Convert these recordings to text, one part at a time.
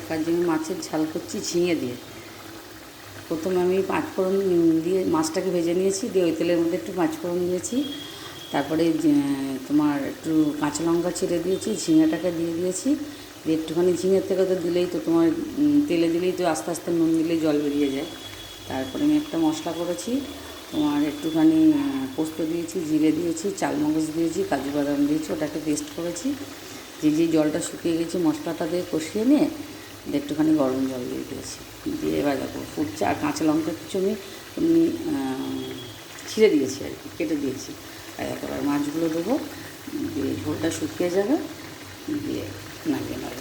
তার জন্য মাছের ঝাল করছি ঝিঙে দিয়ে। প্রথমে আমি পাঁচফোড়ন দিয়ে মাছটাকে ভেজে নিয়েছি, দিয়ে ওই তেলের মধ্যে একটু পাঁচফোড়ন দিয়েছি, তারপরে তোমার একটু কাঁচা লঙ্কা ছিঁড়ে দিয়েছি, ঝিঙেটাকে দিয়ে দিয়েছি, দিয়ে একটুখানি ঝিঙের থেকে তো দিলেই তো তোমার তেলে দিলেই তো আস্তে আস্তে নুন দিলেই জল বেরিয়ে যায়। তারপরে আমি একটা মশলা করেছি, তোমার একটুখানি পোস্ত দিয়েছি, জিরে দিয়েছি, চালমগজ দিয়েছি, কাজু বাদাম দিয়েছি, ওটাকে পেস্ট করেছি। যে জলটা শুকিয়ে গেছে মশলাটা দিয়ে কষিয়ে নিয়ে একটুখানি গরম জল দিয়ে দিয়েছি, দিয়ে এবার দেখো ফুটছে। আর কাঁচা লঙ্কা কিছু আমি এমনি ছিঁড়ে দিয়েছি আর কি, কেটে দিয়েছি। আর একেবারে মাছগুলো দেবো, দিয়ে ঝোলটা শুকিয়ে যাবে, দিয়ে নামিয়ে নেবো।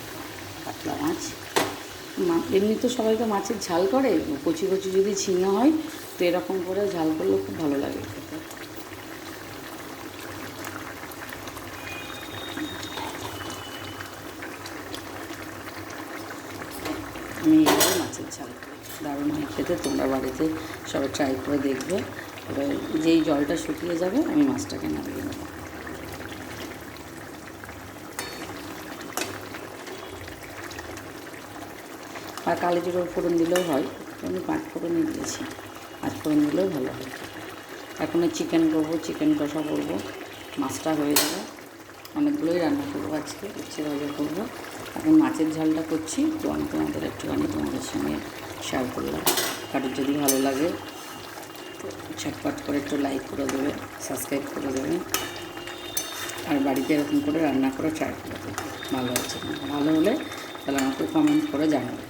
কাতলা মাছ এমনি তো সবাই তো মাছের ঝাল করে, কচি কচি যদি ঝিঙে হয় তো এরকম করে ঝাল করলেও খুব ভালো লাগে খেতে। আমি এইভাবে মাছের ঝাল করি, দারুণ হয় খেতে। তোমরা বাড়িতে সবাই ট্রাই করে দেখবে। এবার যেই জলটা শুকিয়ে যাবে আমি মাছটাকে নামিয়ে নেব। আর কালো জিরে ফোড়ন দিলেও হয়, আমি পাঁচ ফোড়নই দিয়েছি, পাঁচ ফোড়ন দিলেও ভালো হয়। এখন চিকেন করবো, চিকেন কষা করবো, মাছটা হয়ে যাবে। অনেকগুলোই রান্না করবো আজকে, উচ্ছে ভাজা করবো। এখন মাছের ঝালটা করছি, তো আমি তোমাদের সঙ্গে শেয়ার করলাম। কারোর যদি ভালো লাগে তো ছটপট করে একটু লাইক করে দেবে, সাবস্ক্রাইব করে দেবে, আর বাড়িতে এরকম করে রান্না করে ট্রাই করে দেবে। ভালো হচ্ছে না, ভালো হলে তাহলে আমাকে কমেন্ট করে জানাবে।